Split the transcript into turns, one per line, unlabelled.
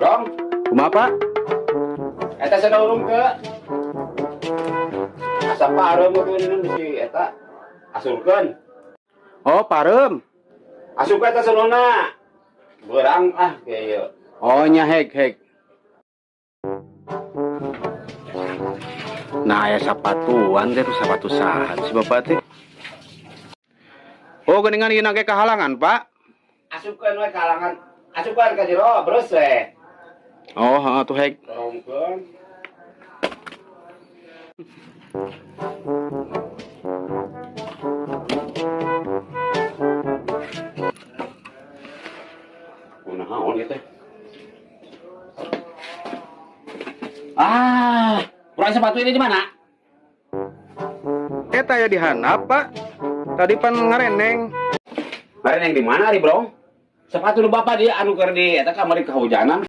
Dong,
Kumaha, Pak?
eta sana urung ke. Asa parem kudu mesti eta asurkeun.
Oh, parem.
Asup eta sanona. Beurang kayak ieu.
Oh, nya hek. Nah, ya sapatuan teh sapatu sahat si Bapak teh. Oh, geuningan ieu nage kahalangan, Pak.
Asupkeun we kalangan. Asupkeun ka jero, beres we.
Oh, heeh tuh hek.
Dorongkeun. Kunaon ieu teh? Kurang sepatu ini di mana?
Eta ya dihandap, Pak. Tadi pan ngareneng.
Ngareneng di mana, Bro? Sepatu lu bapak dia anu keur di eta kamari kehujanan.